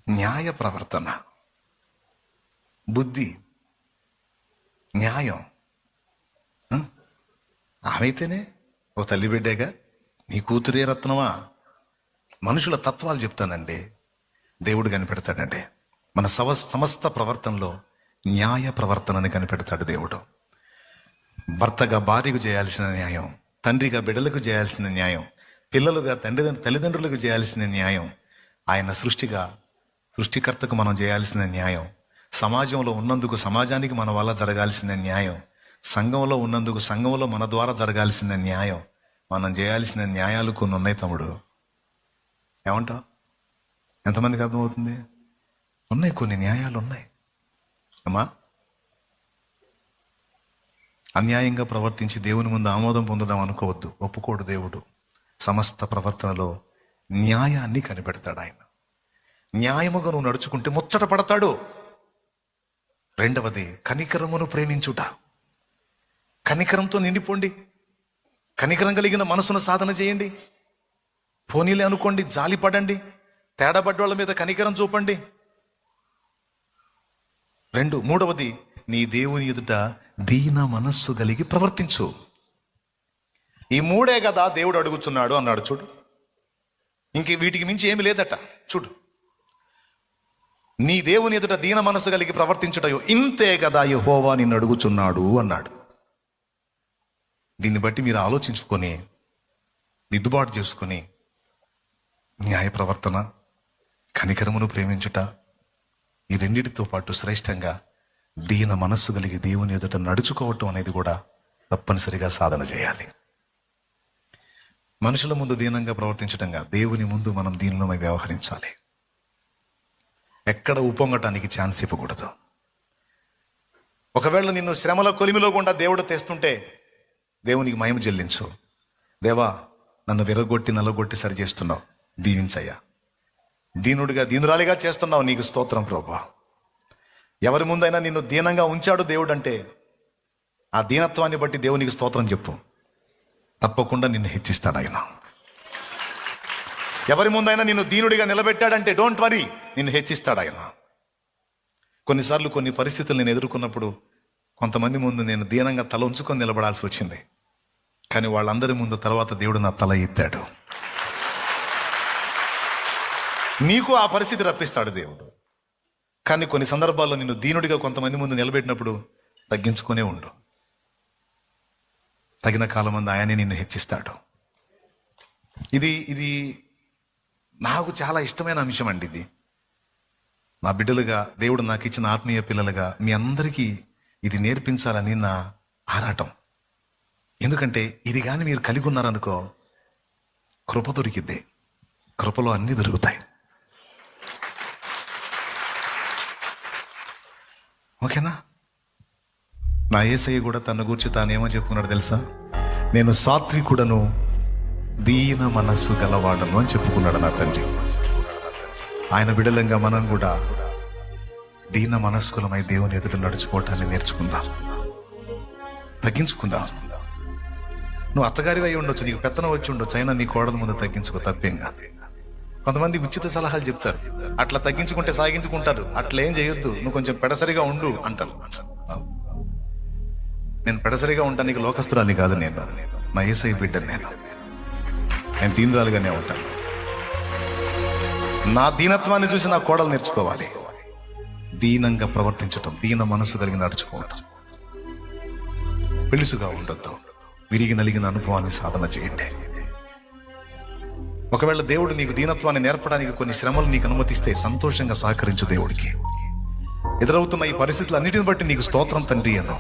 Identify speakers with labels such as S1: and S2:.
S1: న్యాయ ప్రవర్తన, బుద్ధి, న్యాయం. ఆమెతేనే ఓ తల్లి బిడ్డేగా, నీ కూతురే రత్నమా. మనుషుల తత్వాలు చెప్తానండి, దేవుడు కనిపెడతాడండి. మన సమస్త ప్రవర్తనలో న్యాయ ప్రవర్తనని కనిపెడతాడు దేవుడు. భర్తగా భార్యకు చేయాల్సిన న్యాయం, తండ్రిగా బిడ్డలకు చేయాల్సిన న్యాయం, పిల్లలుగా తల్లిదండ్రులకు చేయాల్సిన న్యాయం, ఆయన సృష్టికర్తకు మనం చేయాల్సిన న్యాయం, సమాజంలో ఉన్నందుకు సమాజానికి మన వల్ల జరగాల్సిన న్యాయం, సంఘంలో ఉన్నందుకు సంఘంలో మన ద్వారా జరగాల్సిన న్యాయం, మనం చేయాల్సిన న్యాయాలు కొన్ని ఉన్నాయి తమ్ముడు. ఏమంటావు? ఎంతమందికి అర్థమవుతుంది? ఉన్నాయి, కొన్ని న్యాయాలు ఉన్నాయి అమ్మా. అన్యాయంగా ప్రవర్తించి దేవుని ముందు ఆమోదం పొందుదాం అనుకోవద్దు. ఒప్పుకోడు దేవుడు. సమస్త ప్రవర్తనలో న్యాయాన్ని కనిపెడతాడు ఆయన. న్యాయముగా నువ్వు నడుచుకుంటే ముచ్చట పడతాడు. రెండవది, కనికరమును ప్రేమించుట. కనికరంతో నిండిపోండి. కనికరం కలిగిన మనసును సాధన చేయండి. పోనీలే అనుకోండి, జాలి పడండి, తేడాపడ్డోళ్ళ మీద కనికరం చూపండి. మూడవది, నీ దేవుని ఎదుట దీన మనస్సు కలిగి ప్రవర్తించు. ఈ మూడే కదా దేవుడు అడుగుతున్నాడు అన్నాడు చూడు. ఇంక వీటికి మించి ఏమి లేదట చూడు. నీ దేవుని ఎదుట దీన మనస్సు కలిగి ప్రవర్తించుటయో ఇంతే కదా యెహోవా నిన్ను అడుగుచున్నాడు అన్నాడు. దీన్ని బట్టి మీరు ఆలోచించుకొని దిద్దుబాటు చేసుకొని న్యాయ ప్రవర్తన, కనికరమును ప్రేమించుట, ఈ రెండిటితో పాటు శ్రేష్టంగా దీన మనస్సు కలిగి దేవుని ఎదుట నడుచుకోవటం అనేది కూడా తప్పనిసరిగా సాధన చేయాలి. మనుషుల ముందు దీనంగా ప్రవర్తించటంగా దేవుని ముందు మనం దీనిలో వ్యవహరించాలి. ఎక్కడ ఉప్పొంగటానికి ఛాన్స్ ఇవ్వకూడదు. ఒకవేళ నిన్ను శ్రమల కొలిమిలో గుండా దేవుడు తెస్తుంటే దేవునికి మహిమ చెల్లించు. దేవా, నన్ను విరగొట్టి నల్లగొట్టి సరి చేస్తున్నావు, దీవించయ్యా. దీనురాలిగా చేస్తున్నావు, నీకు స్తోత్రం ప్రభా. ఎవరి ముందైనా నిన్ను దీనంగా ఉంచాడు దేవుడు అంటే ఆ దీనత్వాన్ని బట్టి దేవునికి స్తోత్రం చెప్పు. తప్పకుండా నిన్ను హెచ్చిస్తాడు ఆయన. ఎవరి ముందైనా నిన్ను దీనుడిగా నిలబెట్టాడంటే డోంట్ వరీ, నిన్ను హెచ్చిస్తాడు ఆయన. కొన్నిసార్లు కొన్ని పరిస్థితులు నేను ఎదుర్కొన్నప్పుడు కొంతమంది ముందు నేను దీనంగా తల ఉంచుకొని నిలబడాల్సి వచ్చింది. కానీ వాళ్ళందరి ముందు తర్వాత దేవుడు నా తల ఎత్తాడు. నీకు ఆ పరిస్థితి రప్పిస్తాడు దేవుడు. కానీ కొన్ని సందర్భాల్లో నిన్ను దీనుడిగా కొంతమంది ముందు నిలబెట్టినప్పుడు తగ్గించుకునే ఉండు. తగిన కాలం అందు ఆయనే నిన్ను హెచ్చిస్తాడు. ఇది నాకు చాలా ఇష్టమైన అంశం అండి. ఇది నా బిడ్డలుగా, దేవుడు నాకు ఇచ్చిన ఆత్మీయ పిల్లలుగా మీ అందరికీ ఇది నేర్పించాలని నా ఆరాటం. ఎందుకంటే ఇది కానీ మీరు కలిగి ఉన్నారనుకో, కృప దొరికిద్ది. కృపలో అన్నీ దొరుకుతాయి. ఓకేనా? నా యేసయ్య కూడా తన గురించి తానేమో చెప్పుకున్నాడు తెలుసా? నేను సాత్వికుడను, దీన మనస్సు గలవాడను అని చెప్పుకున్నాడు నా తండ్రి. ఆయన బిడలంగా మనం కూడా దీన మనస్కులమై దేవుని ఎదుట నడుచుకోవటాన్ని నేర్చుకుందాం, తగ్గించుకుందాం. నువ్వు అత్తగారివి అయి ఉండొచ్చు, నీకు పెత్తనం వచ్చి ఉండొచ్చు, అయినా నీ కోడల ముందు తగ్గించుకో, తప్పేం కాదు. కొంతమంది ఉచిత సలహాలు చెప్తారు, అట్లా తగ్గించుకుంటే సాగించుకుంటారు, అట్లా ఏం చేయొద్దు, నువ్వు కొంచెం పెడసరిగా ఉండు అంటారు. నేను పెడసరిగా ఉంటానికి లోకస్తురాలి కాదు, నేను నా యేసయ్య బిడ్డను. నేను దీనురాలుగానే ఉంటాను. నా దీనత్వాన్ని చూసి నా కోడలు నేర్చుకోవాలి. దీనంగా ప్రవర్తించటం, దీన మనసు కలిగి నడుచుకోవటం, పెలుసుగా ఉండొద్దు. విరిగి నలిగిన అనుభవాన్ని సాధన చేయండి. ఒకవేళ దేవుడు నీకు దీనత్వాన్ని నేర్పడానికి కొన్ని శ్రమలు నీకు అనుమతిస్తే సంతోషంగా సహకరించు. దేవుడికి ఎదురవుతున్న ఈ పరిస్థితులన్నిటిని బట్టి నీకు స్తోత్రం తండ్రి అను.